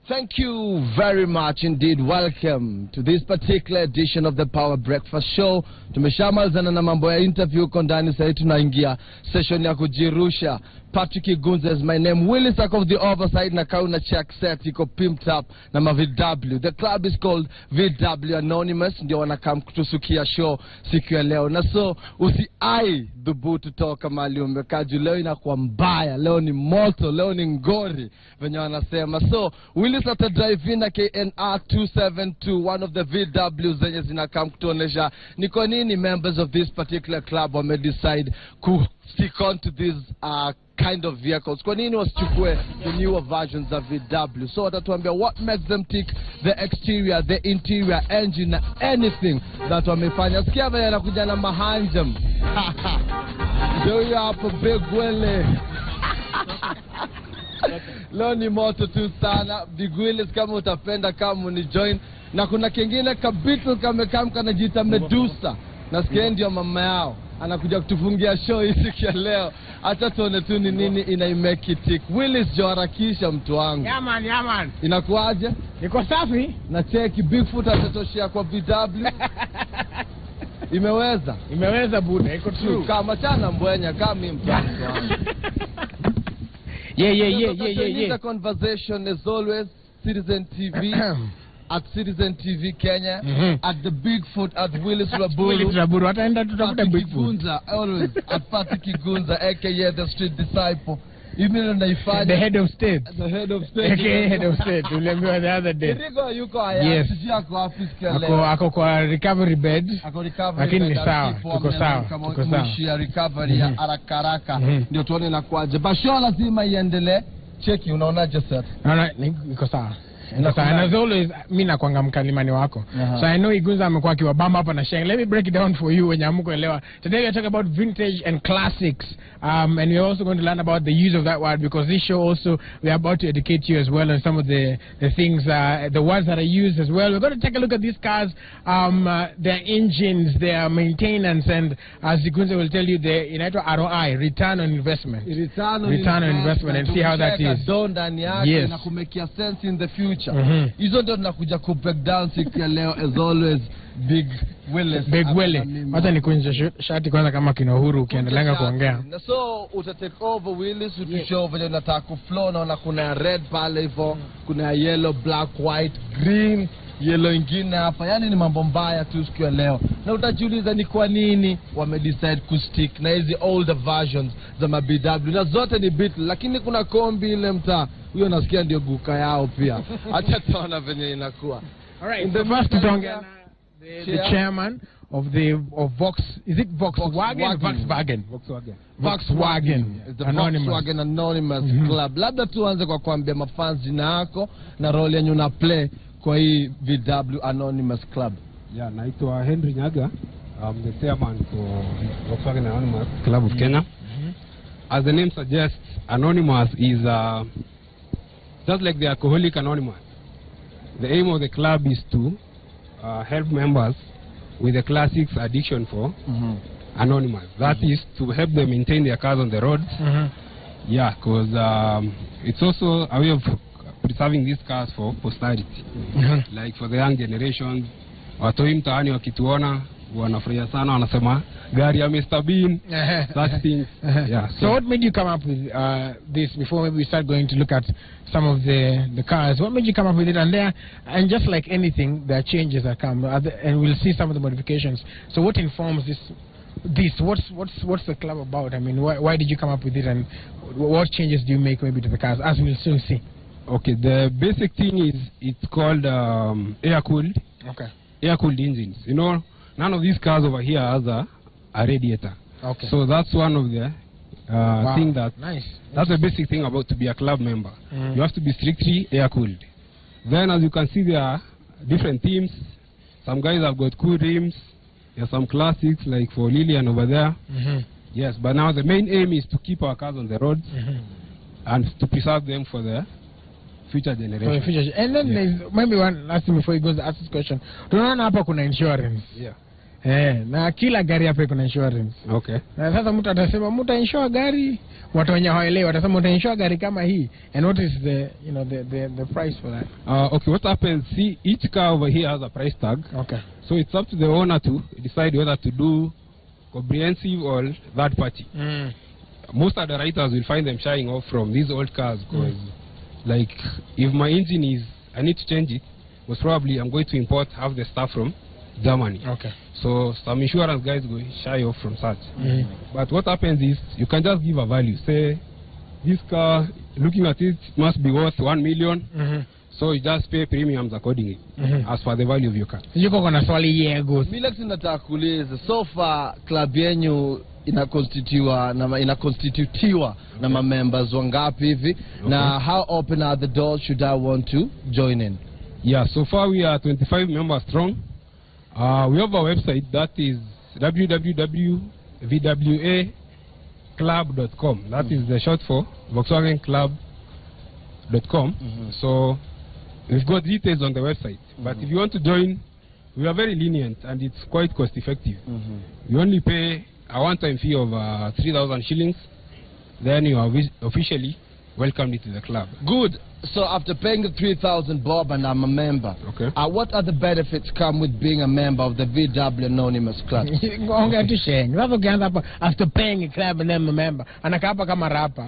Thank you very much indeed. Welcome to this particular edition of the Power Breakfast Show. Tumeshamalizana na mambo ya interview kwa ndani, sasa tunaingia session ya kujirusha. Patrick Gunzes, my name. Willis of the overside na kauna check set iko pimped up na VW. The club is called VW Anonymous. Ndio wanakam kutusukia show siku ya leo. Na so usiai dhubutu toka mali umekaji. Leo inakuwa mbaya, leo ni moto, leo ni ngori venye wanasema. So Willis ata drive in na KNR 272, one of the VWs zenye zinakam kutuonesha ni kwa nini members of this particular club wame decide ku stick on to these kind of vehicles. Kwa nini wasichukue the newer versions of VW? So watatuambia what makes them tick, the exterior, the interior, engine, anything that wamefanya. Sikia vile anakuja na mahanjam. Ndio hapo big wele. Leo ni moto tu sana. Big Willis, kama utapenda kama ni join. Na kuna kingine ka Beetles kamekam kanajiita Medusa. Nasikia ndio mama yao anakuja kutufungia show hii siku ya leo. Acha tuone tu ni nini inaimake it tick. Willis, joharakisha mtu wangu. Yeah man. Inakuaje? Niko safi. Na cheki Bigfoot atatoshia kwa VW. Imeweza buda, iko true. Kama chana mbwenya kama mimi mtu wangu. Yeah. The conversation is always Citizen TV. At Citizen TV Kenya, at the Bigfoot, at Willis Raburu. Wataenda tutafuta Bigfoot. Always at Patrick Gunza, aka the street disciple. Even naifanya the head of state. aka head of state. Uliambiwa the other day. Kirigo yuko haya. Yes. Sijako office leo. Ako kwa recovery bed. Lakini ni sawa. Tuko sawa. Mshia recovery ya haraka. Ndio tuone na kwaje. Basho lazima iendelee. Cheki unaonaje sasa? Naona niko sawa. And as always, mimi nakwanga mkalimani wako. So I know Igunza amekuwa akiwabamba hapa na Sheng. Let me break it down for you wenye amukuelewa. Today we are talking about vintage and classics. And we are also going to learn about the use of that word, because this show also, we are about to educate you as well on some of the things, the words that are used as well. We're going to take a look at these cars, their engines, their maintenance, and as Igunza will tell you, the ROI, return on investment. Return on investment, and see how that is. Yes. Na kumekia sense in the future. Hizo ndo tunakuja ku break down siku ya leo, as always. Big Willis. Hata nikunje shati kwanza kama kina Uhuru ukiendelea kuongea. Na so uta take over Willis, utushow vile unataka ku flow, na kuna red pale hivyo, kuna yellow, black, white, green, yellow ingine hapa. Yani ni mambo mbaya tu siku ya leo. Na utajiuliza ni kwa nini wame decide ku stick na hizi older versions za BW. Na zote ni Beetles, lakini kuna kombi ile mtaa. Huyo nasikia ndio guka yao pia. Acha tuona venye inakuwa. All right, in the first tunaongea the chairman of Volkswagen. The Volkswagen Anonymous Club. Labda tuanze kwa kuambia mafans jina yako na role yenye una play kwa hii VW Anonymous Club. Yeah, naitwa Henry Nyaga. I'm the chairman for Volkswagen Anonymous Club of Kenya. As the name suggests, Anonymous is just like the Alcoholic Anonymous. The aim of the club is to help members with the classics addiction for Anonymous. That is to help them maintain their cars on the road. Yeah, because it's also a way of preserving these cars for posterity. Like for the young generations, watoi mtaani wakituona wanafurahia sana, wanasema gari ya Mr. Bean, such things. Yeah. So what made you come up with this before maybe we start going to look at some of the cars? What made you come up with it? And just like anything, there are changes that come, and we'll see some of the modifications. So what informs this? What's the club about? I mean, why did you come up with it, and what changes do you make maybe to the cars, as we'll soon see? Okay, the basic thing is it's called air-cooled. Okay. Air-cooled engines. You know, none of these cars over here has a radiator. Okay. So that's one of the thing that nice. That's the basic thing about to be a club member. You have to be strictly air-cooled. Then, as you can see, there are different themes. Some guys have got cool rims. There are some classics like for Lillian over there. Yes, but now the main aim is to keep our cars on the roads and to preserve them for the future generation. And then there's maybe one last thing before he goes to ask this question. Tunaona hapa kuna insurance. Yeah. Na kila gari hapa iko na insurance. Okay. Na sasa mtu atasema mtu insure gari, watu wenye hawaelewi watasema mtu insure gari kama hii, and what is the the price for that? Okay, what happens, see, each car over here has a price tag. Okay. So it's up to the owner to decide whether to do comprehensive or third party. Most of the writers will find them shying off from these old cars because like if my engine is, I need to change it, most probably I'm going to import half the stuff from Germany. Okay. So some insurance guys go shy off from such. But what happens is you can just give a value. Say this car, looking at it, must be worth 1 million. So you just pay premiums accordingly as per the value of your car. Yuko kuna swali yego. Mimi nataka kuuliza, so far club yenu inaconstitutiwa na members wangapi hivi? Na how open are the doors should I want to join in? Yeah, so far we are 25 members strong. We have a website that is www.vwaclub.com. That is the short for Volkswagenclub.com. So we've got details on the website. But if you want to join, we are very lenient and it's quite cost effective. You only pay a one-time fee of 3,000 shillings. Then you are officially welcomed into the club. Good. So after paying the 3,000 bob and I'm a member, okay. What other benefits come with being a member of the VW Anonymous Club? After paying a club and I'm a member, anakapa kama rapa.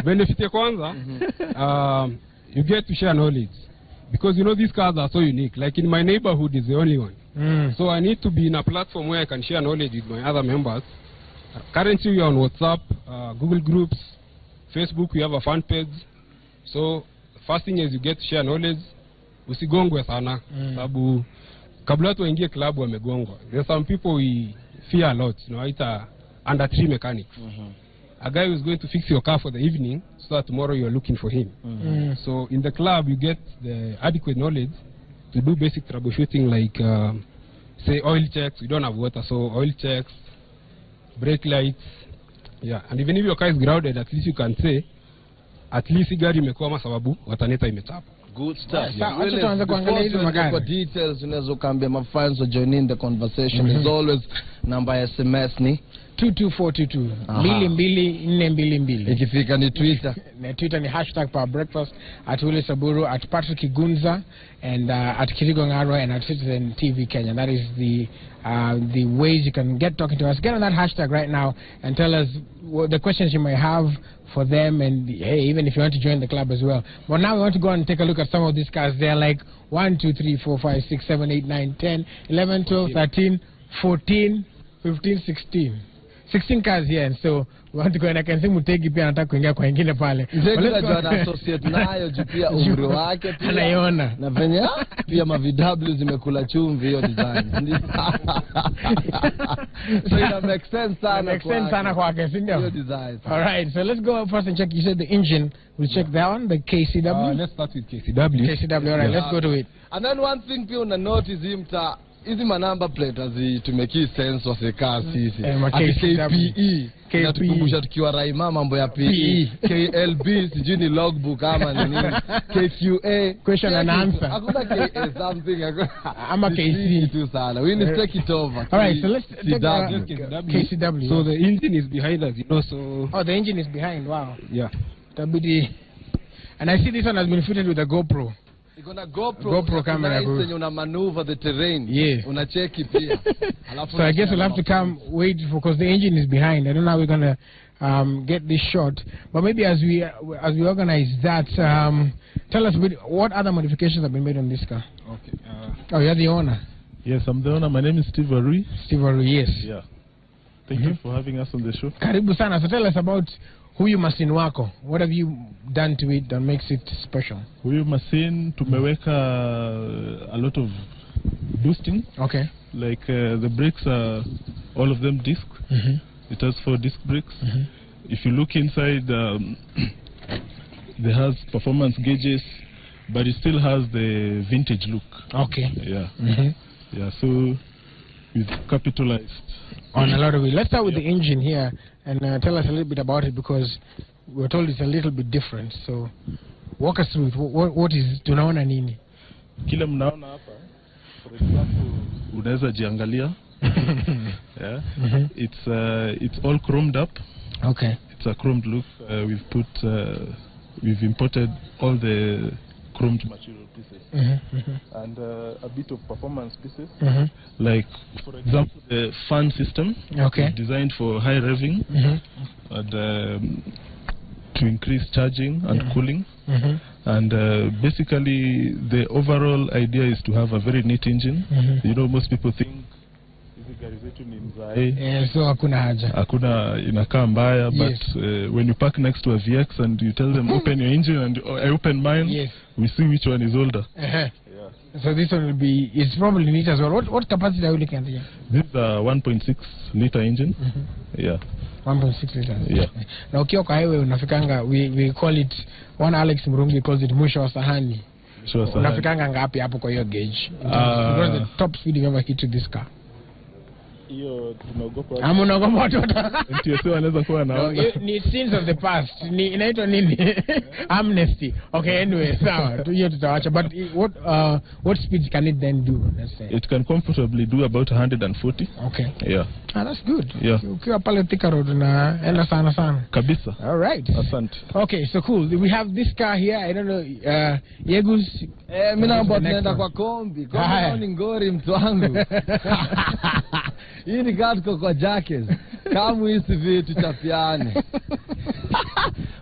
Benefit ya kwanza, you get to share knowledge. Because you know these cars are so unique. Like in my neighborhood is the only one. So I need to be in a platform where I can share knowledge with my other members. Currently we are on WhatsApp, Google Groups, Facebook, we have a fan page. So first thing is you get to share knowledge. Usigongwe sana. Sababu kabla tu waingie club wamegongwa. There's some people we fear a lot. You know, it's under 3 mechanics. A guy who's going to fix your car for the evening so that tomorrow you're looking for him. So in the club you get the adequate knowledge to do basic troubleshooting like say oil checks. We don't have water, so oil checks, brake lights, yeah. And even if your car is grounded, at least you can say, at least gari imekwama sababu wataneta imechapa. Good stuff. For details, unaweza kuambia my friends to join in the conversation. As always, number SMS ni 22422 2242. Ikifika ni Twitter. Twitter ni #PowerBreakfast, at Willie Saburu, at Patrick Igunza, and at Kirigo Ngaro, and at Citizen TV Kenya. That is the ways you can get talking to us. Get on that hashtag right now and tell us what the questions you may have for them, and hey, even if you want to join the club as well. But now we want to go and take a look at some of these cars. They're like 1, 2, 3, 4, 5, 6, 7, 8, 9, 10, 11, 12, 13, 14, 15, 16. 16 cars here, and so we want to go, and I can see Mutegi pia anataka kuingia kwa wengine pale. Ndio jana associate nayo jipia umri wake pia. Anaiona. Na venye pia ma VW zimekula chumvi hiyo design. So it makes sense sana. Makes sense sana kwa kesi ndio. Hiyo design. All right, so let's go first and check. You said the engine. We'll check that one, the KCW. Let's start with KCW. KCW, all right, let's go to it. And then one thing pia una notice himta hizi manamba plate hazitumeki sense of the car sisi. KPE. Natukumbusha tukiwa Raima mambo ya PE. KLB sijui ni logbook ama nini. KQA. Question and answer. Hakuna KA something. Ama KC. Too sana. We need to take it over. All right, so let's take KCW. So the engine is behind us, you know, so... Oh, the engine is behind, wow. Yeah. WD. And I see this one has been fitted with a GoPro. You're gonna GoPro camera. Nice, una maneuver the terrain. Yeah. Una check pia. So I guess we'll have to come wait for, because the engine is behind. I don't know how we're gonna get this shot. But maybe as we organize that, tell us what other modifications have been made on this car. Okay. Oh, you're the owner. Yes, I'm the owner. My name is Steve Arui. Steve Arui, yes. Yeah. Thank you for having us on the show. Karibu sana. So tell us about huyu machine wako. What have you done to it that makes it special? Huyu machine tumeweka a lot of boosting. Okay. Like the brakes are all of them disc. It has 4 disc brakes. If you look inside, it has performance gauges, but it still has the vintage look. Okay. Yeah. Yeah. So we've capitalized on a lot of it. Let's start with the engine here and tell us a little bit about it, because we're told it's a little bit different. So walk us through it. What is tunaona nini? Kile mnaona hapa For example, unaweza jiangalia. Yeah. It's all chromed up. Okay. It's a chromed look. We've imported all the chromed material pieces and a bit of performance pieces. Like, for example, the fan system. Okay. Is designed for high revving and to increase charging and cooling. And basically, the overall idea is to have a very neat engine. You know, most people think gari zetu ni mzae. So hakuna haja. Hakuna inakaa mbaya, but when you park next to a VX and you tell them open your engine and I open mine, we see which one is older. Yeah. So this one will be, it's probably neat as well. What capacity are you looking at here? This is a 1.6 liter engine. Yeah. 1.6 liters. Yeah. Na ukiwa kwa highway unafikanga, we call it, one Alex Murungi calls it mwisho wa sahani. Unafikanga ngapi hapo kwa hiyo gauge? What is the top speed you ever hit to this car? Hiyo tunaogopa. Ama unaogopa watoto? NTSA wanaweza kuwa naona. Ni sins of the past. Ni inaitwa nini? Amnesty. Okay, anyway, sawa. Hiyo tutawacha. But what speeds can it then do? Let's say. It can comfortably do about 140. Okay. Yeah. That's good. Yeah. Ukiwa pale Thika Road na enda sana. Kabisa. All right. Asante. Okay, so cool. We have this car here. I don't know. Yegus. Mimi naomba tunaenda kwa kombi. Kombi ni ngori mtu wangu. Hii ni gatko kwa jackets. Kamu hizi vitu chapiane.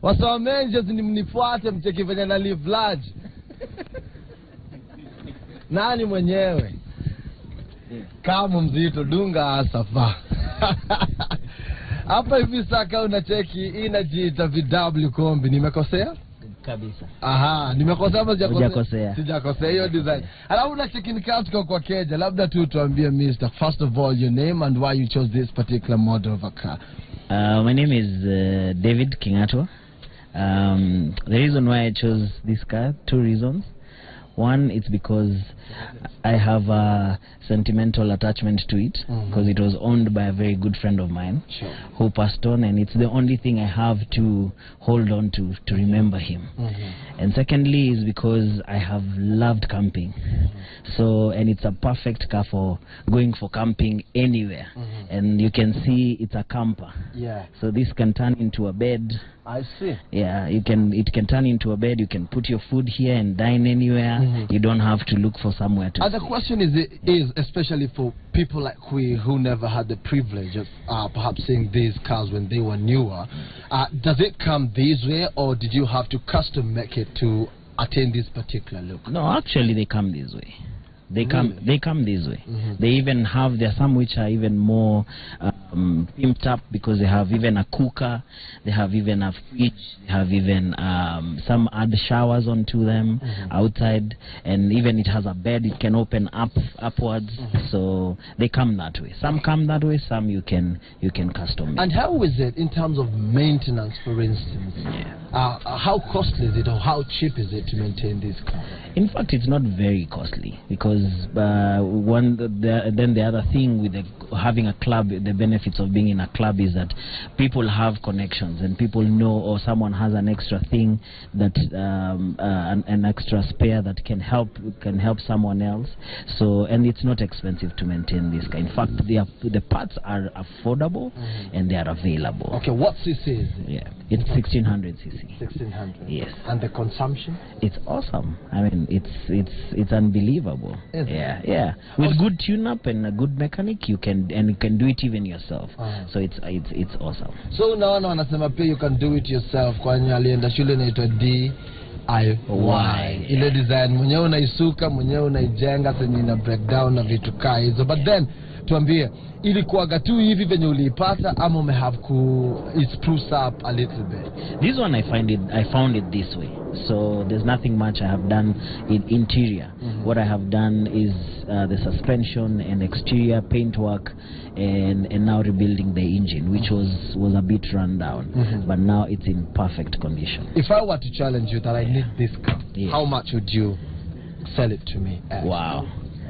Wasawamenjes ni mnifuate mcheki venye na live large. Nani mwenyewe? Kamu mzito dunga asafa. Hapa hivi saka unacheki inajiita VW kombi. Nimekosea? Kabisa. Aha, nimekosea ama sijakosea? Sijakosea hiyo design. Alafu unacheki ni katika kwa keja. Labda tu tuambie Mr. First of all your name and why you chose this particular model of a car. My name is David Kingatwa. The reason why I chose this car, two reasons. One, it's because I have a sentimental attachment to it, because it was owned by a very good friend of mine who passed on, and it's the only thing I have to hold on to remember him. And secondly is because I have loved camping. So, and it's a perfect car for going for camping anywhere. And you can see it's a camper. Yeah. So this can turn into a bed. I see. Yeah, it can turn into a bed. You can put your food here and dine anywhere. You don't have to look for somewhere to And the question is especially for people like we who never had the privilege of perhaps seeing these cars when they were newer. Does it come this way, or did you have to custom make it to attain this particular look? No, actually they come this way. They come this way. They even have, there are some which are even more pimped up, because they have even a cooker, they have even a fridge, they have even some add showers onto them outside, and even it has a bed, it can open upwards. So they come that way. Some come that way, some you can custom make. And how is it in terms of maintenance, for instance? How costly is it, or how cheap is it to maintain this car? In fact, it's not very costly, because then the other thing with having a club, the benefits of being in a club is that people have connections, and people know, or someone has an extra thing that an extra spare that can help someone else. So, and it's not expensive to maintain this car. In fact, the parts are affordable and they are available. Okay, what cc is it? Yeah, it's 1600 cc. 1600. Yes. And the consumption? It's awesome. I mean, it's unbelievable. Yeah. With good tune-up and a good mechanic, you can do it even yourself. So it's awesome. So unaona wanasema pia you can do it yourself, kwani alienda shule inaitwa DIY. Ile design mwenyewe unaisuka, mwenyewe unaijenga, senye ina breakdown na vitu kaa hizo. But then tuambie, ilikuwaga tu hivi venye uliipata, ama umehave ku spruce up a little bit? This one I found it this way. So there's nothing much I have done in interior. What I have done is the suspension and exterior paintwork, and now rebuilding the engine, which was a bit run down, but now it's in perfect condition. If I were to challenge you that I need this car, how much would you sell it to me at? Wow.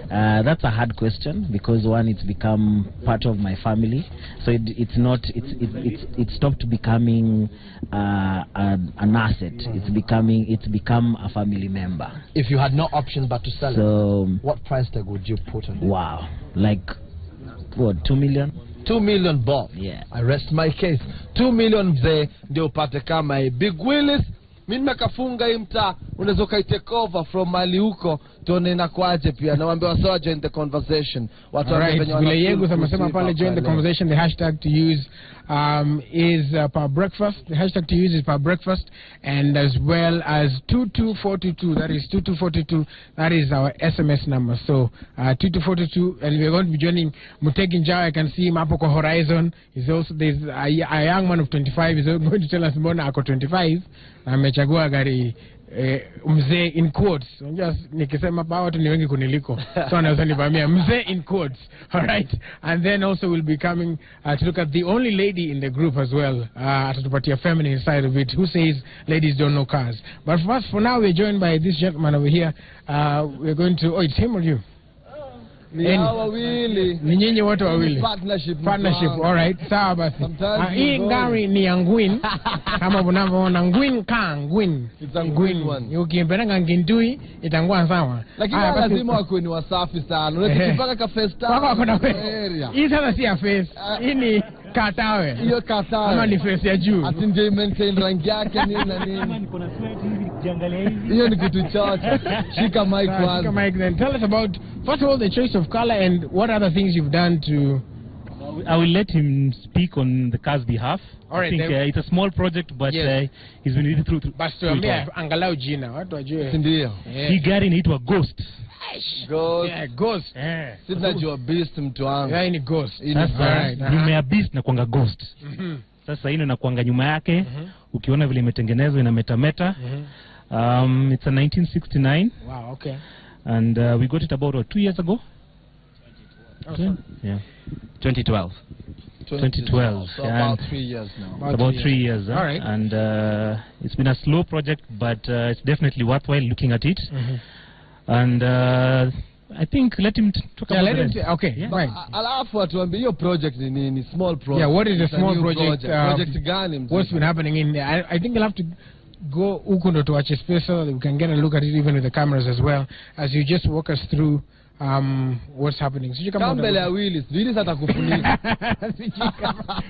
That's a hard question because one, it's become part of my family, so it stopped becoming an asset. It's become a family member. If you had no option but to sell it, what price tag would you put on it? Wow, like what, 2 million? 2 million bob. Yeah. I rest my case. 2 million mzee ndio upate kama hii. Big Willis, mimi nimekafunga hii mtaa, unaweza take over from mali huko, tuone inakwaje pia. Na waambie wasawa join the conversation. Watu wanapenya vile yego samesema pale join the conversation. The hashtag to use is Power Breakfast. The hashtag to use is Power Breakfast, and as well as 22422. That is 22422. That is our SMS number. So 22422, and we're going to be joining Mutegi Njao. I can see him hapo kwa horizon. He's also, there's a young man of 25. He's going to tell us mbona ako 25 na amechagua gari mzee in quotes. Just nikisema pa watu ni wengi kuniliko, so anaweza nivamia mzee in quotes. All right, and then also we'll be coming to look at the only lady in the group as well, atatupatia feminine side of it, who says ladies don't know cars. But for now we're joined by this gentleman over here. We're going to, it's him or you? Ni wawili. Ni nyinyi wote wawili. Partnership. All right. Sawa basi. Hii ngari ni ya ngwin. Kama unavyoona ngwin ka ngwin. It's a ngwin one. Ukimpeleka ngindui itangua sawa. Lakini lazima wako ni wasafi sana. Unataka ka face time. Wako na face. Hii sasa si ya face. Hii ni katawe. Hiyo katawe. Ama ni face ya juu. Ati ndio maintain rangi yake nini na nini. Kama niko na sweat hivi jiangalia hivi. Hiyo ni kitu chote. Shika mic one. Shika mic then. Tell us about, first of all, the choice of color and what other things you've done to... I will let him speak on the car's behalf. All right, I think it's a small project, but yes, he's been really through but tuambia angalau jina watu wajue. Ndio. Hii gari inaitwa Ghost. Ghost. Yeah, Ghost. Sisi tunajua beast mtu wangu. Yeah, ni Ghost. Sasa nyuma ya beast na kuanga Ghost. Sasa hino na kuanga nyuma yake. Ukiona vile imetengenezwa ina metameta. It's a 1969. Wow, okay. And we got it about 2 years ago. Yeah. 2012. 2012. So about 3 years now. About 3 years. All right. And it's been a slow project, but it's definitely worthwhile looking at it. And I think let him talk about it. Okay, yeah. Right. Alafu atuambie hiyo project ni nini? Small project. Yeah, what is a small project? Project gani mzee? What's been happening in there? I think you'll have to go huko ndo tuache space so that we can get a look at it even with the cameras as well, as you just walk us through what's happening. Sijui kama mbele ya Willis atakufunika.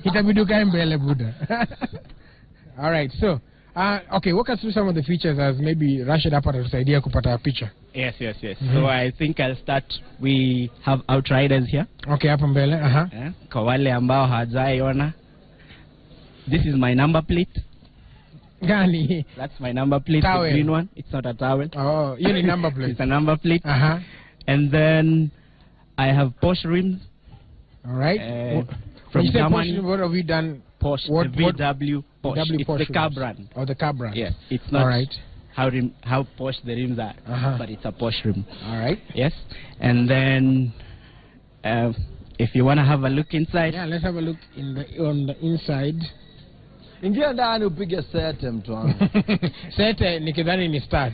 Itabidi ukae mbele buda. All right, so okay, walk us through some of the features as maybe Rashid hapa atatusaidia kupata picha. Yes. So I think I'll start. We have outriders here. Okay, hapa mbele. Kwa wale ambao hawajaiona, this is my number plate. Gani? That's my number plate, the green one. It's not a towel. Oh, you need number plate. It's a number plate. And then I have Porsche rims. All right. From Germany. What have we done? Porsche, the VW Porsche. It's the car brand. Oh, the car brand. Yes. It's not all right. How Porsche the rims are, but it's a Porsche rim. All right. Yes. And then if you want to have a look inside. Yeah, let's have a look on the inside. Ingia ndani upige sete mtu wangu. Sete nikidhani ni start.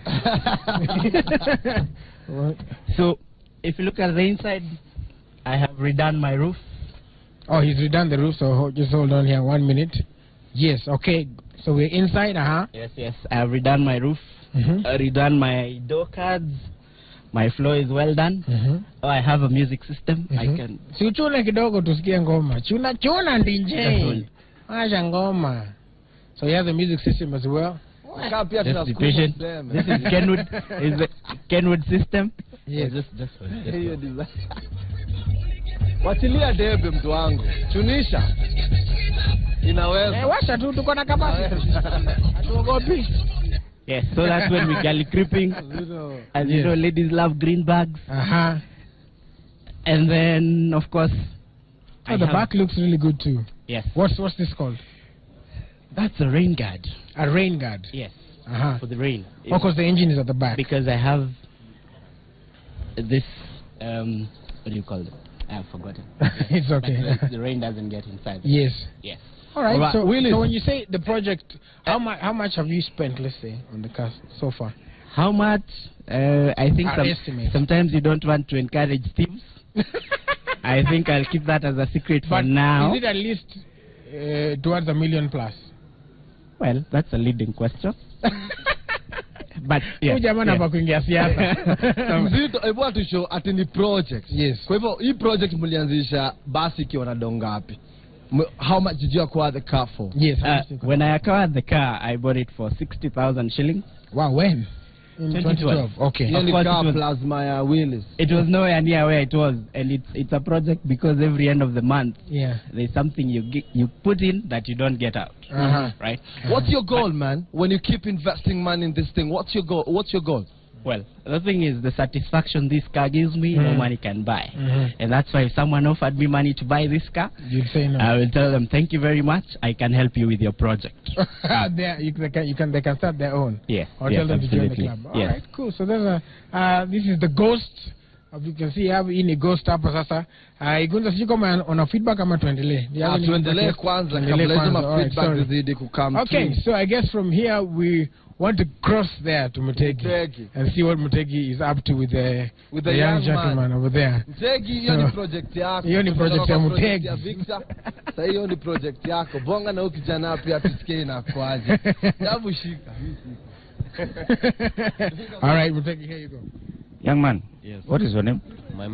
So if you look at the inside, I have redone my roof. Oh, he's redone the roof, so just hold on here 1 minute. Yes, okay. So we're inside, Yes. I have redone my roof. Redone my door cards. My floor is well done. Oh, I have a music system. I can. Si uchune kidogo tusikie ngoma. Chuna ndinje. Acha ngoma. So you have the music system as well. Just be patient. This is Kenwood. Is the Kenwood system. Yes. Just Wachilia debe mtu wangu. Chunisha. Inaweza. Washa tu tuko na capacity. Hatuogopi. Yes, so that's when we galley creeping. As you know, ladies love green bags. And then, of course, the back looks really good too. Yes. What's this called? That's a rain guard. A rain guard? Yes. For the rain. Oh, because the engine is at the back. Because I have this, what do you call it? I've forgotten. It's okay. The rain doesn't get inside. Yes. Yes. All right. So when you say the project, how much have you spent, let's say, on the car so far? How much? I think Our estimate. sometimes you don't want to encourage thieves. I think I'll keep that as a secret for But now. is it at least towards $1 million plus? Well, that's a leading question. But Huyu jamaa anapa kuingia siasa. Mzito, hebu atushow ati ni project. Yes. Kwa hivyo hii project mlianzisha basi ikiwa na dongapi? How much did you acquire the car for? Yes. When I acquired the car, I bought it for 60,000 shillings. Wow, when? In 2012. Okay. Hiyo ni course car it was- plasma ya Willis. It was nowhere near where it was, and it's a project because every end of the month Yeah. there's something you put in that you don't get out. Right? What's your goal, man? When you keep investing money in this thing, what's your goal? What's your goal? Well, the thing is, the satisfaction this car gives me, no money can buy. And that's why if someone offered me money to buy this car, You'd say no. I will tell them, thank you very much, I can help you with your project. They can start their own. Yes, Or yes, tell them to join the absolutely. club. All Yes. right, cool. So there's this is the ghost. You can see have in a ghost hapa sasa. Igunza sijui kama una feedback ama tuendelee. Do you have any Tuendelee feedback? kwanza Tuendelee kabla hizo kwanza. All right, feedback sorry. zizidi kukam Okay, through. so I guess from here we want to cross there to Mutegi Mutegi. and see what Mutegi is up to with the young young gentleman man over there. Mtegi, hiyo ni project yako. Hiyo ni project ya Kutoka kwa Mutegi. project ya Victor. Sasa hiyo ni project yako. Bonga na huyu kijana pia tusikie inakuaje. Jabu shika. All right, Mutegi, here you go. Young man, Yes. what is your name? My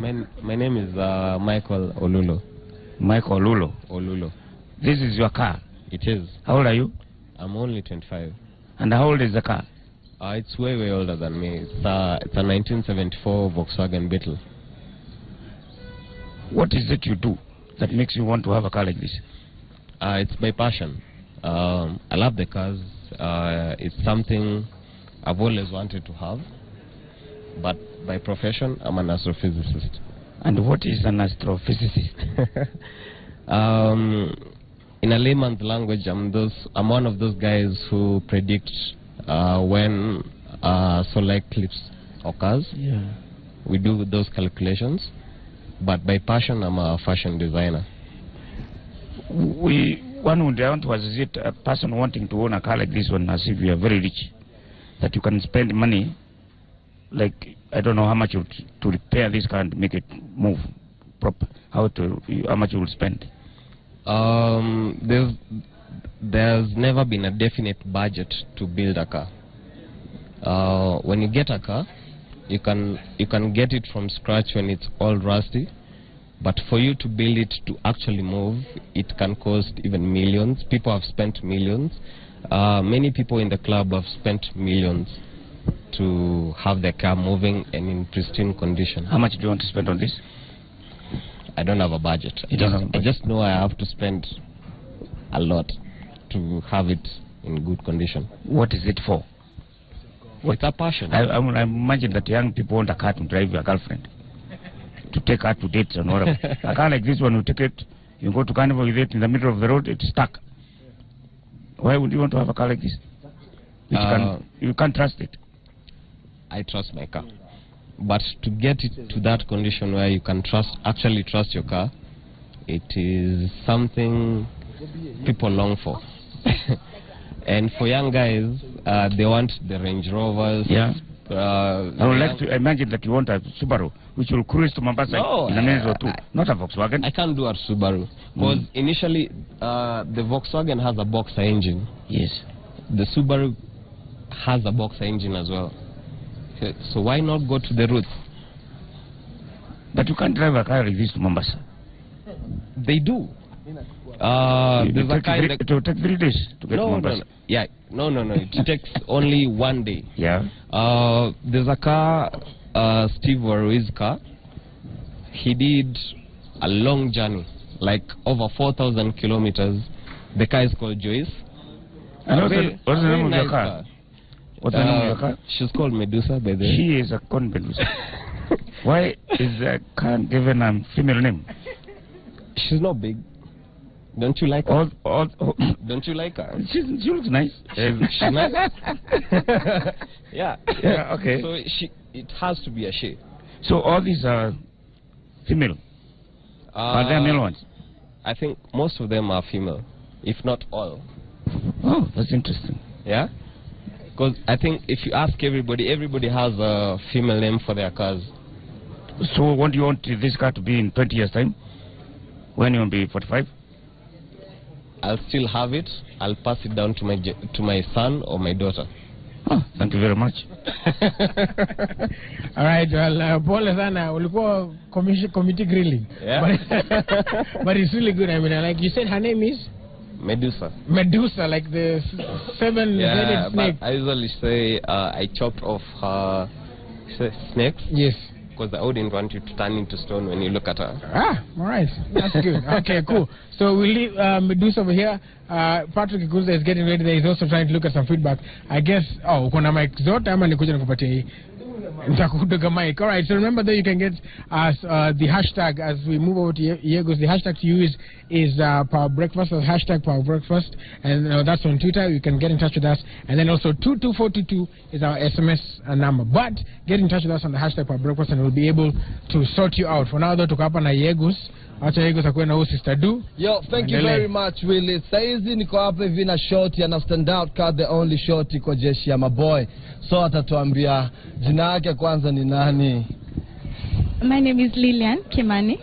name is Michael Olulo. Michael Lulo. Olulo. This is your car. It is. How old are you? I'm only 25. And how old is the car? It's way older than me. It's a 1974 Volkswagen Beetle. What is it you do that makes you want to have a car like this? It's my passion. I love the cars. It's something I've always wanted to have. But by profession, I'm an astrophysicist. And what is an astrophysicist? In a layman's language, I'm one of those guys who predict when solar eclipse occurs. Yeah. We do those calculations. But by passion, I'm a fashion designer. One would want to associate a person wanting to own a car like this one as if you are very rich. That you can spend money, like, I don't know how much to repair this car and make it move proper. How much you will spend? There's never been a definite budget to build a car. When you get a car, you can get it from scratch when it's all rusty, but for you to build it to actually move, it can cost even millions. People have spent millions. Many people in the club have spent millions to have their car moving and in pristine condition. How much do you want to spend on this? I don't have a budget. I just know I have to spend a lot to have it in good condition. What is it for? It's a passion. I imagine that young people want a car to drive your girlfriend, to take her to dates and whatever. A car like this one, you take it, you go to Carnival with it in the middle of the road, it's stuck. Why would you want to have a car like this? You can't trust it. I trust my car. But to get it to that condition where you can actually trust your car, it is something people long for. And for young guys, they want the Range Rovers. Yeah. I would like to imagine that you want a Subaru, which will cruise to Mombasa in a minute or two. Not a Volkswagen. I can't do a Subaru. Because initially, the Volkswagen has a boxer engine. Yes. The Subaru has a boxer engine as well. So why not go to the roots? But you can't drive a car like this to Mombasa. They do. It will take 3 days to get to Mombasa. No. It takes only 1 day. Yeah. There's a car, Steve Warwick's car. He did a long journey, like over 4,000 kilometers. The car is called Joyce. And what's the name of your car? What's the name of your car? She's called Medusa, by the way. She is a con Medusa. Why is the car given a female name? She's not big. Don't you like her? Don't you like her? She looks nice. She's nice. Yeah. Okay. So it has to be a she. So all these are female. Are there male ones? I think most of them are female, if not all. Oh, that's interesting. Yeah. Because I think if you ask everybody, everybody has a female name for their cars. So what do you want this car to be in 20 years' time? When you will be 45? I'll still have it. I'll pass it down to my son or my daughter. Oh, thank you very much. All right, well, pole sana, ulikuwa committee grilling. Yeah. But it's really good. I mean, like you said, her name is? Medusa. Medusa, like the seven-headed snake. But I usually say I chopped off her snakes. Yes. Because I wouldn't want you to turn into stone when you look at her. Ah, all right. That's good. Okay, cool. So we'll leave Medusa over here. Patrick Iguza is getting ready there. He's also trying to look at some feedback. I guess, kuna mic zote ama nikuja nikupatie hii? Nitakudoga mic. All right, so remember that you can get us the hashtag as we move over to Yegos. The hashtag to use is Power Breakfast, or hashtag Power Breakfast, and that's on Twitter. You can get in touch with us. And then also 22422 is our SMS number. But get in touch with us on the hashtag Power Breakfast and we'll be able to sort you out. For now, though, tuko hapa na Yegos. Acha Yegos akuwe na Sister Du. Yo, thank you very much, Willie. Saizi niko hapa hivi na shorty, ana stand out card, the only shorty kwa jeshi ya maboy. So atatuambia jina yake kwanza ni nani? My name is Lilian Kimani.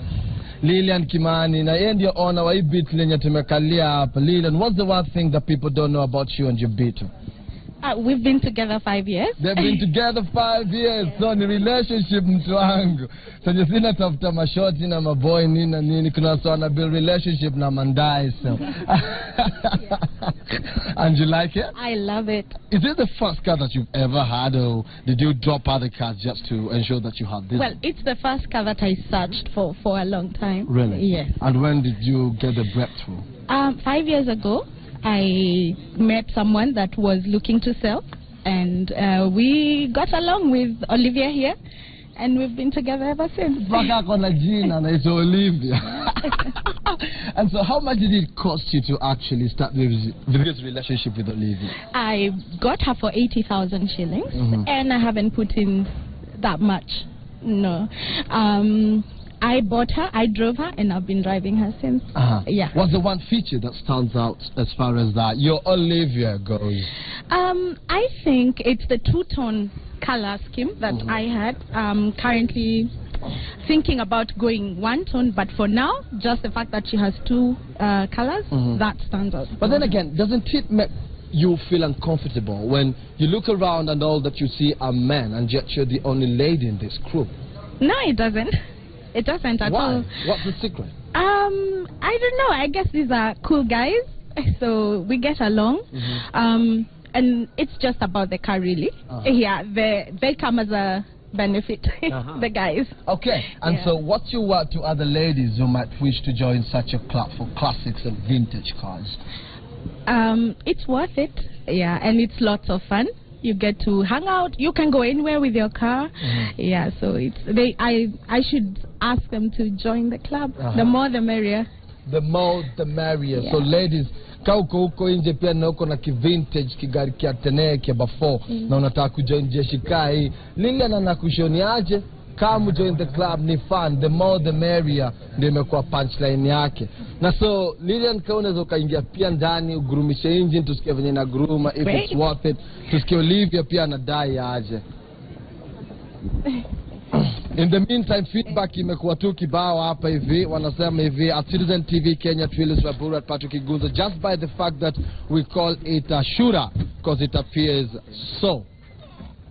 Lilian Kimani, na yeye ndio owner wa hii beat lenye tumekalia hapa. Lilian, what's the one thing that people don't know about you and your beat? We've been together 5 years. They've been together 5 years. So ni relationship mtu wangu. So sina tafuta mashoti na maboy nini na nini. Kuna so na build relationship na mandai so. And you like it? I love it. Is it the first car that you've ever had, or did you drop other cars just to ensure that you had this? Well, it's the first car that I searched for a long time. Really? Yes. And when did you get the breakthrough? 5 years ago, I met someone that was looking to sell, and we got along with Olivia here, and we've been together ever since. It's Olivia. And so how much did it cost you to actually start this relationship with Olivia? I got her for 80,000 shillings, and I haven't put in that much. No. I bought her, I drove her, and I've been driving her since. Yeah. What's the one feature that stands out as far as that your Olivia goes? I think it's the two-tone color scheme that I had. Currently thinking about going one tone, but for now, just the fact that she has two colors, that stands out. But then again, doesn't it make you feel uncomfortable when you look around and all that you see are men, and yet you're the only lady in this crew? No, it doesn't. It doesn't at all. What's the secret? I don't know. I guess these are cool guys, so we get along. And it's just about the car, really. Yeah, they come as a benefit, the guys. Okay, and so what's your word to other ladies who might wish to join such a club for classics and vintage cars? It's worth it, yeah, and it's lots of fun. You get to hang out. You can go anywhere with your car. Yeah, so I should ask them to join the club. The more the merrier. The more the merrier. Yeah. So ladies, kauko huko nje pia na uko na kivintage kigari kia tenee kia before na unataka kujoin jeshi kai Lilian anakushoni aje come join the club, ni fun, the more the merrier, ndio imekuwa punchline yake. Na so Lilian kama unaweza ukaingia pia ndani ugurumishe engine tusikie venye na guruma, if it's worth it, tusikie Olivia pia anadai aje. In the meantime, feedback imekuwa tu kibao hapa hivi. Wanasema hivi at Citizen TV Kenya, Twilis Wabura at Patrick Iguza, just by the fact that we call it a shura because it appears so.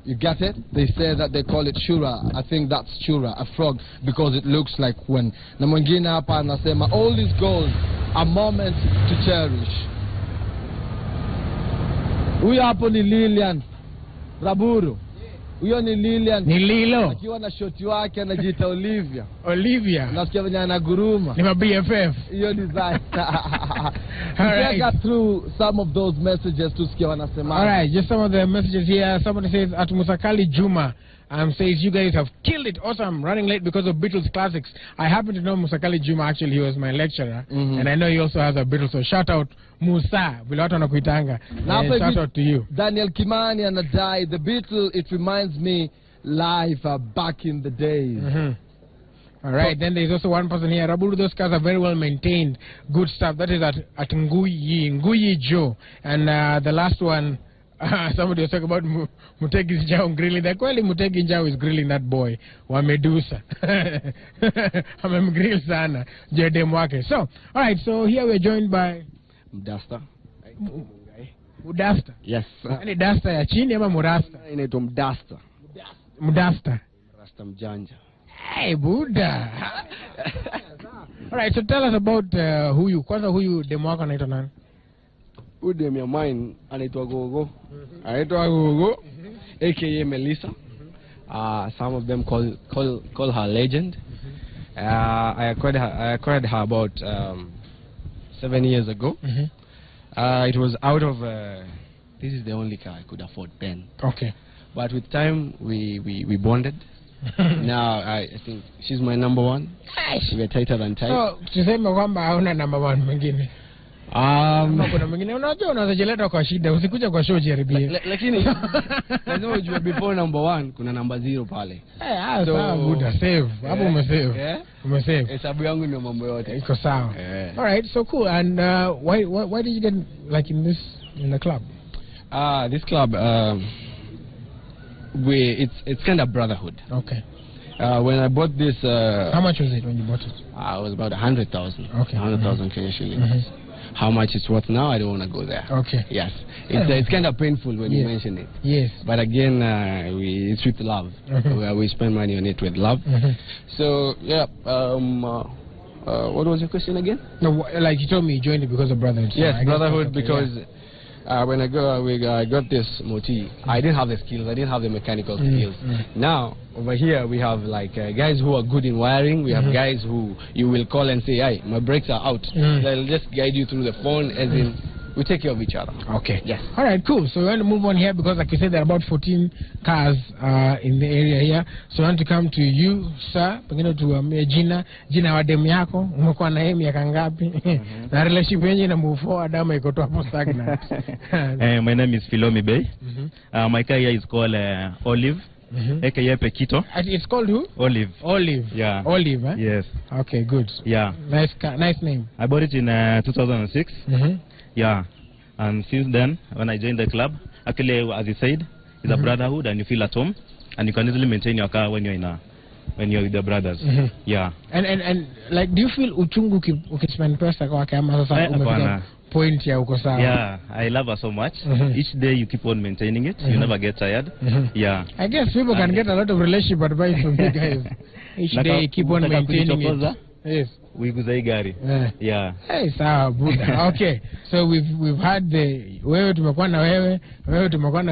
You get it? They say that they call it shura. I think that's shura, a frog, because it looks like when. Na mwingine hapa anasema all these goals are moments to cherish. Huyu hapo ni Lilian Raburu. Huyo ni Lilian. Ni Lilo. Akiwa na shoti wake anajiita Olivia. Olivia. Nasikia venye anaguruma. Ni BFF. Hiyo ni zai. All right. Through some of those messages tusikia wanasema. All right, just some of the messages here. Somebody says at Musakali Juma says you guys have killed it. Awesome. Running late because of Beatles classics. I happen to know Musakali Juma, actually he was my lecturer, and I know he also has a Beatles, so shout out Musa. Shout out to you. Daniel Kimani anadai the Beatles, it reminds me life back in the days. All right, then there's also one person here. Raburu, those cars are very well maintained. Good stuff. That is at Nguyi Joe. And the last one, Somebody was talking about Mutegi Njau grilling. The kweli Mutegi Njau is grilling that boy wa Medusa. Amemgrill sana jedem wake. So, all right. So here we're joined by Mdasta. Mudasta. Yes. Ni dasta ya chini ama murasta? Inaitwa Mdasta. Mudasta. Rasta mjanja. Hey, Buddha. All right, so tell us about kwanza huyu demo wako anaitwa nani? Huyu demo ya mine anaitwa Gogo. Anaitwa Gogo, aka Melissa. Some of them call her Legend. I acquired her about 7 years ago. It was out of this is the only car I could afford then. Okay. But with time we bonded. Now I think she's my number one. We're tighter than tight. So tuseme kwamba hauna number one mwingine. Kuna mwingine unajua unaweza kwa shida usikuja kwa show jaribia. Lakini lazima ujue before number one kuna number 0 pale. Sawa Buddha save. Hapo umesave. Umesave. Hesabu yangu ndio mambo yote. Iko sawa. All right, so cool. And why did you get like in the club? This club it's kind of brotherhood. Okay. When I bought this how much was it when you bought it? It was about 100,000. Okay. 100,000 Kenya shillings. How much it's worth now, I don't want to go there. Okay. Yes. It's kind of painful when you mention it. Yes. But again, it's with love. We spend money on it with love. So, yeah. What was your question again? No, like you told me you joined it because of brotherhood. So yes, brotherhood, because when I got this moti, I didn't have the skills. I didn't have the mechanical skills. Now, over here, we have like guys who are good in wiring. We have guys who you will call and say, "Hey, my brakes are out." They'll just guide you through the phone, as in we take care of each other. Okay. Yes. All right, cool. So we want to move on here because, like you said, there are about 14 cars in the area here. So I want to come to you, sir. Pengine tuambie jina wa demu yako, umekuwa na yeye miaka ngapi? Na relationship yenyewe na move forward ama iko tu hapo stagnant? My name is Philomi Bey. My car here is called Olive. AKA Pekito. It's called who? Olive. Olive. Yeah. Olive, eh? Yes. Okay, good. Yeah. Nice name. I bought it in 2006. Yeah. And since then, when I joined the club, actually, as you said, it's a brotherhood, and you feel at home, and you can easily maintain your car when you're with the brothers. Yeah. And like, do you feel uchungu ukispend pesa kwa kama sasa umefika point ya uko sawa? Yeah, I love her so much. Each day you keep on maintaining it. You never get tired. Yeah. I guess people can get a lot of relationship advice from you guys. Each day you keep on maintaining it. Yes. Wiguza gari. Yeah. Hey, sawa Buddha. Okay. So we've had wewe tumekuwa na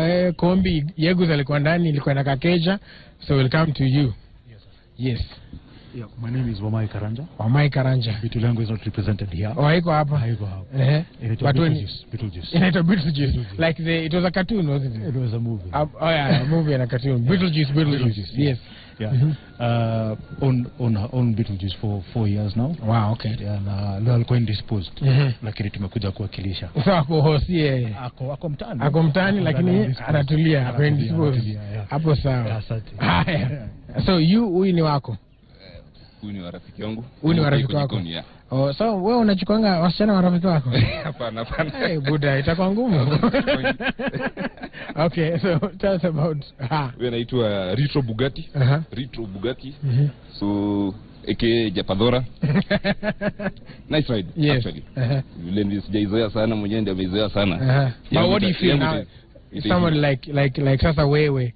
wewe, kombi Yeguza alikuwa ndani, ilikuwa na kakeja. So we'll come to you. Yes. Yeah, my name is Wamai Karanja. Wamai Karanja. Beetle yangu is not represented here. Oh, haiko hapa. Haiko hapa. But when Beetle juice. Inaitwa Beetle juice. Like it was a cartoon, wasn't it? It was a movie. Oh yeah, a movie and a cartoon. Beetle juice. Yes. Yeah. On Beetle juice for 4 years now. Wow, okay. Yeah, na leo alikuwa indisposed. Lakini tumekuja kuwakilisha. So ako mtani. Ako mtani lakini anatulia, ako indisposed. Hapo sawa. Asante. So huyu ni wako? Huyu ni rafiki yangu. Huyu ni rafiki wako? Oh, so wewe unachukuanga wasichana wa rafiki wako? Hapana. Hey, Buddha, itakuwa ngumu. Okay, so tell us about wewe anaitwa Retro Bugatti. Retro Bugatti. So aka Japadora. Nice ride, actually. Vile ndio sijaizoea sana, mwenyewe ndio ameizoea sana. But what do you feel now? Someone like sasa wewe,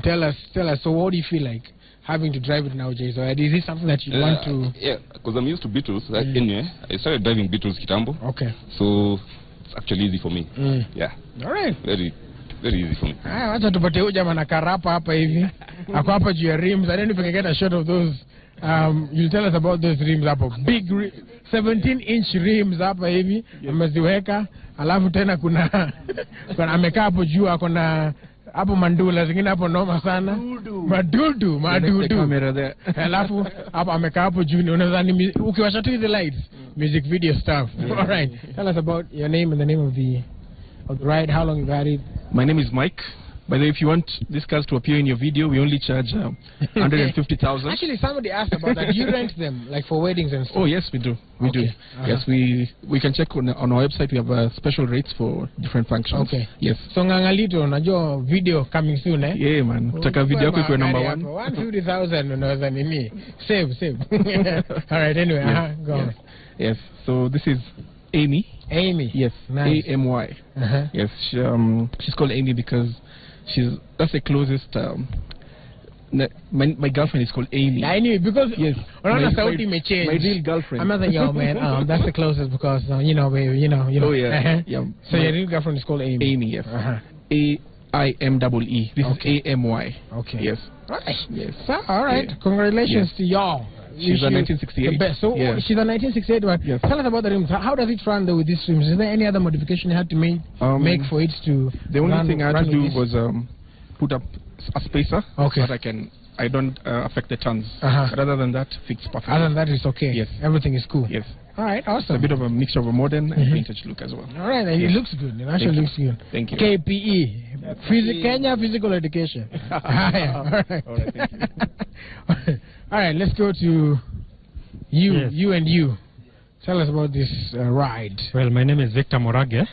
tell us, so what do you feel like having to drive it nowadays? Or is this something that you want to? Yeah, because I'm used to Beetles. Anyway, I started driving Beetles kitambo. Okay. So it's actually easy for me. Yeah. All right. Very easy for me. Wacha tupate huyu jamaa na karapa hapa hivi. Ako hapa juu ya rims. I don't know if I can get a shot of those. You'll tell us about those rims hapo. Big 17-inch rims hapa hivi. Ameziweka. Alafu tena kuna amekaa hapo juu ako na hapo mandula zingine hapo noma sana. Madudu. Alafu hapo amekaa hapo juu, unadhani ukiwasha tu the lights, music video stuff. All right. Tell us about your name and the name of the ride. How long you've had it? My name is Mike. By the way, if you want these cars to appear in your video, we only charge 150,000. Actually, somebody asked about that. You rent them, like for weddings and stuff? Oh, yes, we do. We do. Yes, we can check on our website. We have special rates for different functions. Okay. Yes. So, Ngangalito, najua video coming soon, eh? Yeah, man. Taka video yako ikuwe number 1. 150,000 unaweza nini? Save. All right, anyway, go on. Yes, so this is Amy. Amy? Yes, nice. A-M-Y. Yes, she's called Amy because that's the closest. My girlfriend is called Amy. I knew because yes, my real girlfriend. I'm not saying, yo, man, that's the closest because you know, baby, you know. Oh yeah, yeah. So your real girlfriend is called Amy. Amy, yes. A-I-M-E-E. This is A-M-Y. Okay. Yes. Right. Yes. So, all right. Yeah. Congratulations to y'all. She's a 1968. The best. So she's a 1968 one. Yes. Tell us about the rims. How does it run though with these rims? Is there any other modification you had to make for it to? The only thing I had to do was put up a spacer so that I don't affect the turns. But other than that, fixed perfectly. Other than that, it's okay. Yes. Everything is cool. Yes. All right. Awesome. It's a bit of a mixture of a modern and vintage look as well. All right. And it looks good. It actually looks good. Thank you. KPE. Kenya Physical Education. All right. All right. Thank you. All right. Let's go to you. Yes. You and you. Tell us about this ride. Well, my name is Victor Morage.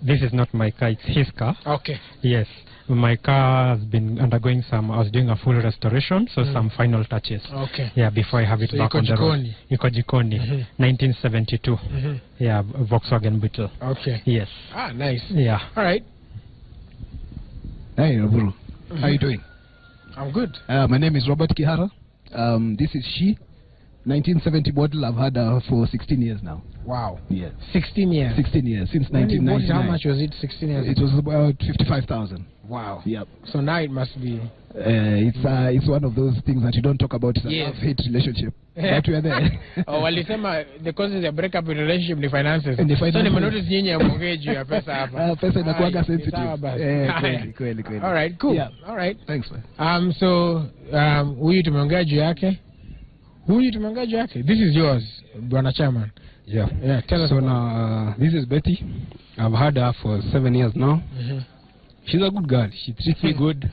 This is not my car, it's his car. Okay. Yes. My car has been undergoing I was doing a full restoration, so some final touches. Okay. Yeah, before I have it back on the road. Iko jikoni. 1972. Yeah, Volkswagen Beetle. Okay. Yes. Nice. Yeah. All right. Hey, Roburu. How are you doing? I'm good. My name is Robert Kihara. This is she. 1970 model. I've had her for 16 years now. Wow. Yeah. 16 years. 16 years since 1999. How much was it? 16 years. It was about 55,000. Wow. Yep. So now it must be. It's one of those things that you don't talk about. It's a love-hate relationship. But we are there. Walisema the causes of breakup in relationship ni finances. And the finances. So nimenotice nyinyi ya mortgage ya pesa hapa. Pesa inakuwaga sensitive. Kweli. All right. Cool. Yeah. All right. Thanks, man. So huyu tumeongea juu yake. This is yours, Bwana Chairman. Yeah. Tell us. So now, this is Betty. I've had her for 7 years now. She's a good girl. She treats me good.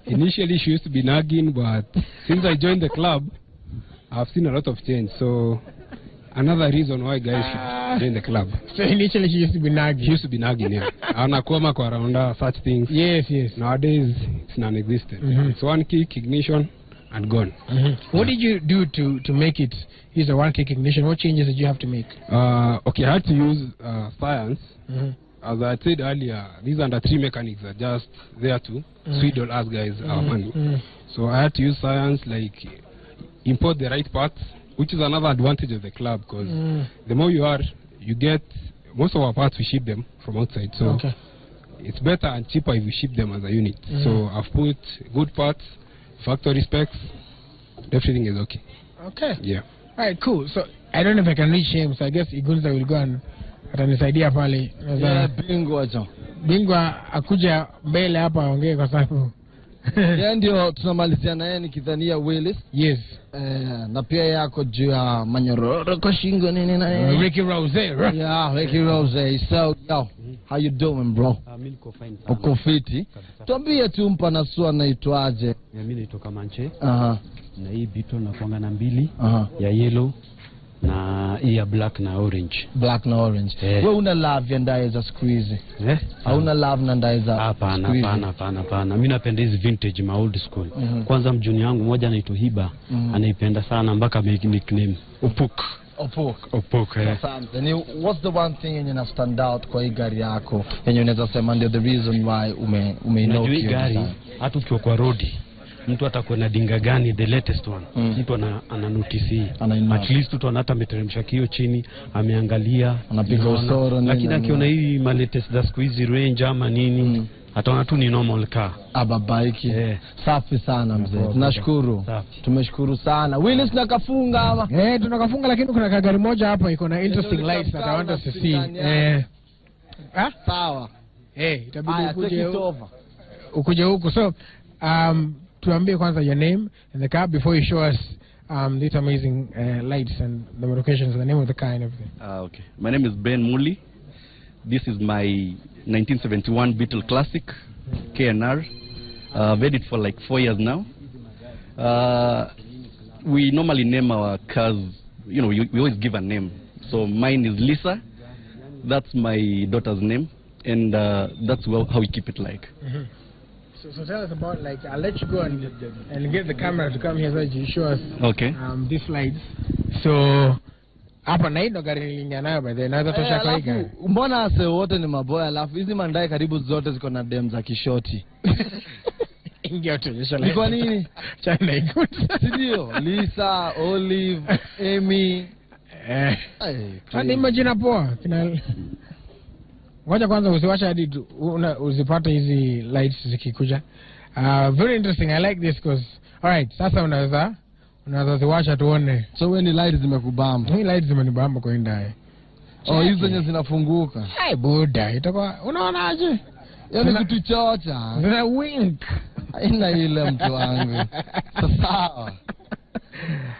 Initially, she used to be nagging, but since I joined the club, I've seen a lot of change. So another reason why guys should join the club. So initially, she used to be nagging. She used to be nagging, yeah. Anakwama kwa around such things. Yes. Nowadays, it's non-existent. It's one kick, ignition, and gone. What did you do to make it use a one-kick ignition? What changes did you have to make? Okay, I had to use science. As I said earlier, these under 3 mechanics are just there to swindle us guys our money. So I had to use science, like import the right parts, which is another advantage of the club, because the more you get most of our parts, we ship them from outside. So it's better and cheaper if we ship them as a unit. So I've put good parts, factory specs, everything is okay. Okay. Yeah. All right, cool. So I don't know if I can reach him, so I guess Igunza will go and atanisaidia pale. Bingwa akuja mbele hapa aongee kwa sababu yeye ndio tunamalizia na yeye nikidhania Willis. Yes. Na pia yako juu ya manyororo kwa shingo nini na nini. Ricky Rose, right? Yeah, Ricky Rose. So, yo, how you doing, bro? Mimi niko fine sana. Uko fiti? Tuambie tu mpanasua naitwaje? Mimi naitoka Manche. Na hii Beetle na kuanga na mbili ya yellow na hii ya black na orange. Black na orange. Wewe una love ya ndaye za squeeze? Hauna love na ndaye za Hapana. Mimi napenda hizi vintage ma old school. Kwanza mjuni yangu mmoja anaitwa Hiba, anaipenda sana mpaka make nickname Opuk. Asante. What's the one thing yenye na stand out kwa hii gari yako yenye unaweza sema ndio the reason why umeinoki hiyo gari? Hata ukiwa kwa road mtu atakuwa na dinga gani the latest one, mtu ana notice at least mtu anata meteremsha kio chini, ameangalia, anapiga usoro, lakini akiona hii ma latest za squeeze range ama nini ataona tu ni normal car. Ababaiki. Safi sana mzee. Tunashukuru. Tumeshukuru sana. Willis nakafunga ama? Tunakafunga, lakini kuna kagari moja hapa iko na interesting lights that I want us to see. Sawa. Itabidi ukuje huku. So tuambie kwanza your name and the car before you show us these amazing lights and the modifications, the name of the car and everything. Okay. My name is Ben Muli. This is my 1971 Beetle Classic, K&R. I've had it for like 4 years now. We normally name our cars, you know, we always give a name. So mine is Lisa. That's my daughter's name. And that's how we keep it like. So tell us about, like, I'll let you go and get the camera to come here so you show us these slides. So hapa na ino gari nilingia nayo by the way, naweza tosha kwa hii gari. Mbona ase wote ni maboya, alafu hizi mandai karibu zote ziko na dem za kishoti. Ingia tuonyesha ni kwa nini? China ikuta. Sindio? Lisa, Olive, Amy. Hadi imagine poa. Ngoja kwanza usiwacha hadi uzipate hizi lights zikikuja. Very interesting. I like this because alright, sasa unaweza ziwasha tuone. So when the lights zimekubamba. Hii lights zimenibamba kwa ndani. Oh, hizo zenye zinafunguka. Hai buda, itakuwa unaona aje? Yaani kitu chocha. Zina wink. Haina ile mtu wangu. Sawa.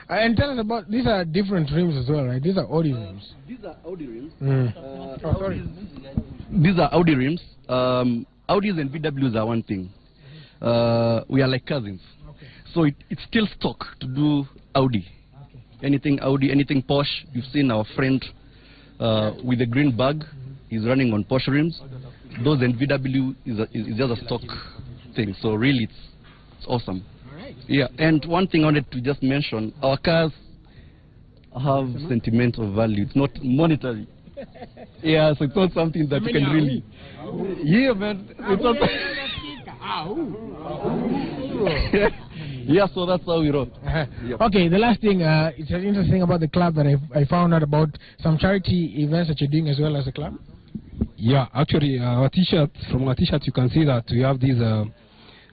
And tell us about, these are different rims as well, right? These are Audi rims. These are Audi rims. Sorry. These are Audi rims. Audis and VWs are one thing. We are like cousins. So it's still stock to do Audi. Anything Audi, anything Porsche. You've seen our friend with the green bag. He's running on Porsche rims. Those and VW is just a stock thing. So really, it's awesome. Yeah, and one thing I wanted to just mention, our cars have sentimental value. It's not monetary. Yeah, so it's not something that you can really... Yeah, man. It's not... Yeah, so that's how we roll. Yep. Okay, the last thing, it's interesting about the club that I found out about some charity events that you're doing as well as a club. Yeah, actually, our t-shirt, from our t-shirt you can see that we have these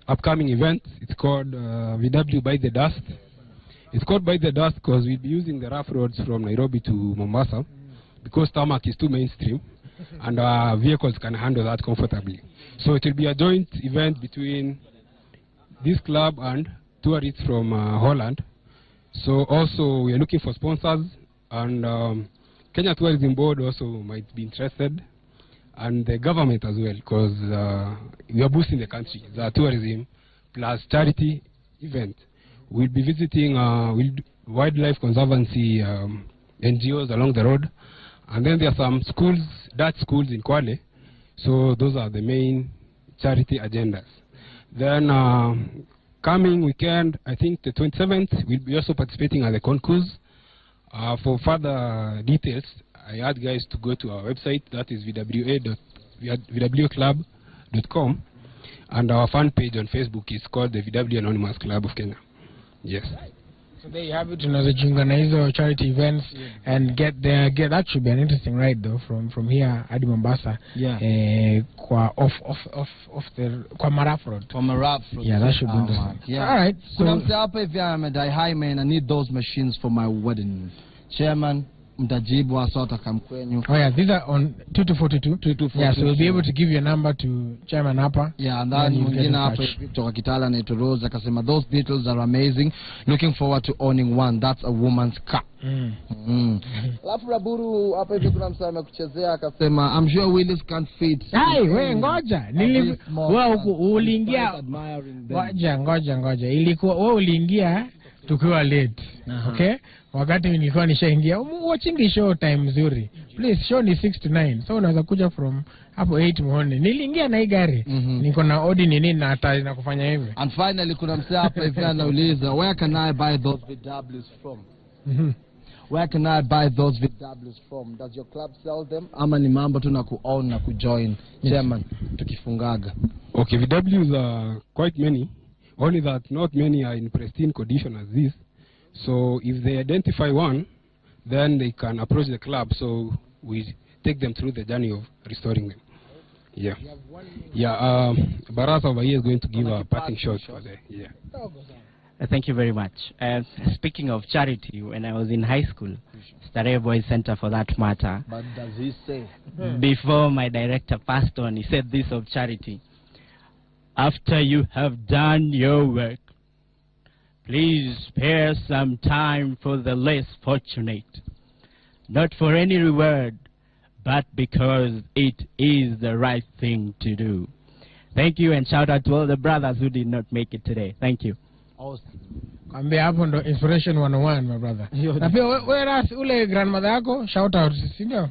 upcoming event. It's called VW By the Dust. It's called By the Dust because we'll be using the rough roads from Nairobi to Mombasa because tarmac is too mainstream and our vehicles can handle that comfortably. So it will be a joint event between this club and tourists from Holland. So also we are looking for sponsors, and Kenya Tourism Board also might be interested, and the government as well, because we are boosting the country. The tourism plus charity event. We'll be visiting wildlife conservancy NGOs along the road, and then there are some schools, Dutch schools in Kwale. So those are the main charity agendas. Then coming weekend, I think the 27th, we'll be also participating at the concours. For further details, I ask guys to go to our website, that is vwclub.com, and our fan page on Facebook is called the VW Anonymous Club of Kenya. Yes. So there you have it, tunazojiunga na hizo charity events and get there. That should be an interesting ride though, from here hadi Mombasa. Yeah. Kwa kwa Maraf Road. Kwa Maraf Road. Yeah, that should be interesting. Yeah. All right. So I'm hapa hivi amedai, hi man, I need those machines for my wedding. Chairman, mtajibu asota kamkwenyu. Oh yeah, these are on 2242. Yeah, so we'll be able to give you a number to Chairman hapa. Yeah, and then mwingine hapa kutoka Kitala na Rose akasema those Beetles are amazing. Looking forward to owning one. That's a woman's car. Alafu Raburu hapa hivi kuna msama kuchezea akasema I'm sure Willis can't fit. Hey, we ngoja. Wewe uliingia. Ngoja. Ilikuwa wewe uliingia tukiwa late. Okay? Wakati nilikuwa nishaingia watching the show time nzuri. Please, show ni 6 to 9. So unaweza kuja from hapo 8 muone. Niliingia na hii gari. Niko na Audi nini na hata na kufanya hivi. And finally kuna msee hapa hivi anauliza, where can I buy those VWs from? Where can I buy those VWs from? Does your club sell them? Ama ni mambo tu na ku-own na ku-join? Chairman, tukifungaga. Okay, VWs are quite many. Only that not many are in pristine condition as this. So if they identify one, then they can approach the club. So we take them through the journey of restoring them. Yeah. Yeah. Baras over here is going to give a parting shot for the. Yeah. Thank you very much. Speaking of charity, when I was in high school, Starehe Boys Center for that matter. But does he say? Before my director passed on, he said this of charity. After you have done your work, please spare some time for the less fortunate. Not for any reward, but because it is the right thing to do. Thank you, and shout out to all the brothers who did not make it today. Thank you. Kwambia hapo ndo inspiration 101 my brother. Na pia wewe ule grandmother yako shout out, si ndio?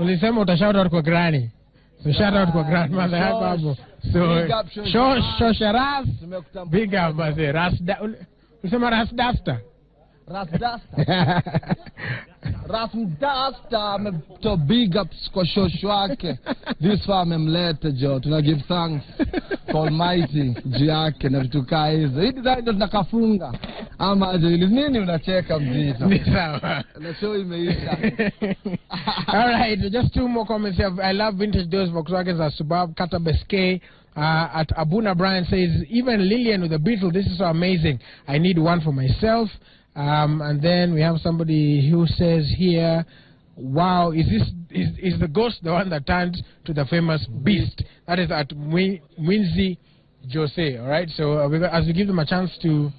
Ulisema uta shout out kwa granny. So shout out kwa grandmother yako hapo. So shosh ras big up basi ras ulisema ras duster. Rasdasta to big ups kwa shosho wake. This farm mlete jo. Tuna give thanks for Almighty juu yake na vitu kaa hizo. Hii design ndo tunakafunga. Ama aje nini unacheka mzito? Ni sawa. Na show imeisha. All right, just two more comments here. I love vintage doors. Volkswagens are superb. Kata Beskay. At Abuna Brian says, even Lillian with the Beetles, this is so amazing. I need one for myself. And then we have somebody who says here, wow, is the ghost the one that turned to the famous beast? That is at Winzy Jose. All right, so as we give them a chance to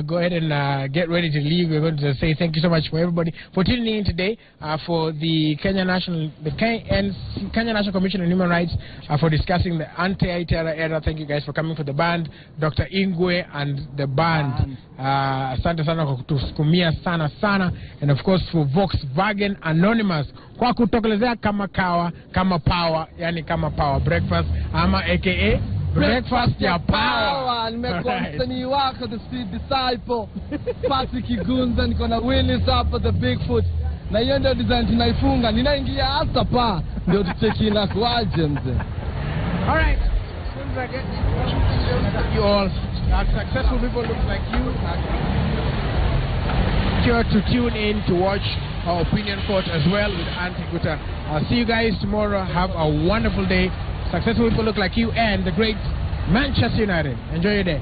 go ahead and get ready to leave, we're going to say thank you so much for everybody for tuning in today for the Kenya National Commission on Human Rights for discussing the anti-terror era. Thank you guys for coming, for the band, Dr. Ingwe and the band. Asante sana kwa kutusukumia sana sana, and of course for Volkswagen Anonymous kwa kutokelezea kama kawa, kama power, yani kama power breakfast ama aka breakfast ya power. Nimekuwa msanii wako the street disciple Patrick Kigunza, niko na Willis hapa the Bigfoot, na hiyo ndio design tunaifunga. Ninaingia hasa pa ndio tucheki na kuaje mzee. All right, you all successful people look like you sure to tune in to watch our opinion court as well with Auntie Guta. I'll see you guys tomorrow. Have a wonderful day. Successful people look like you and the great Manchester United. Enjoy your day.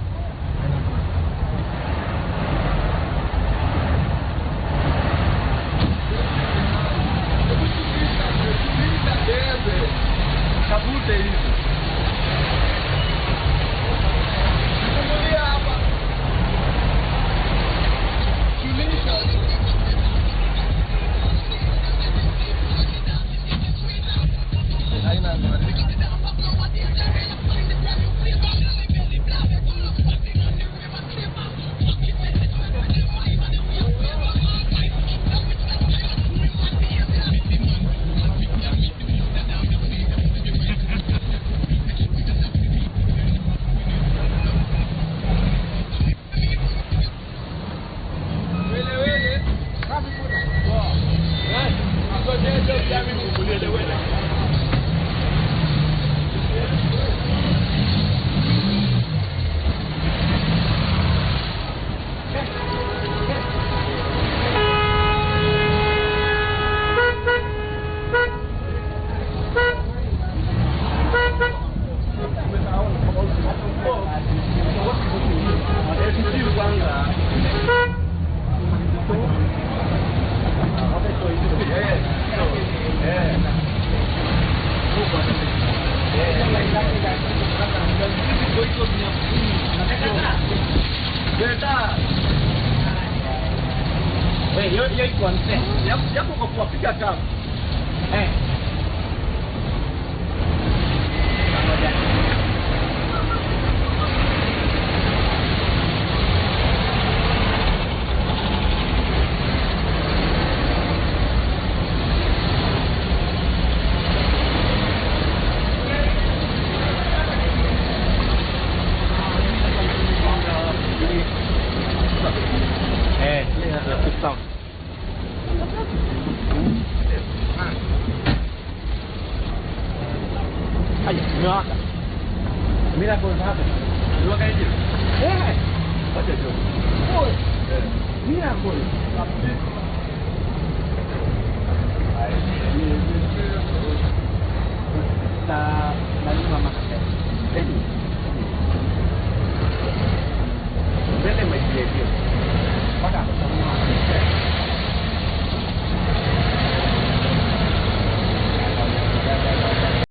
Mira,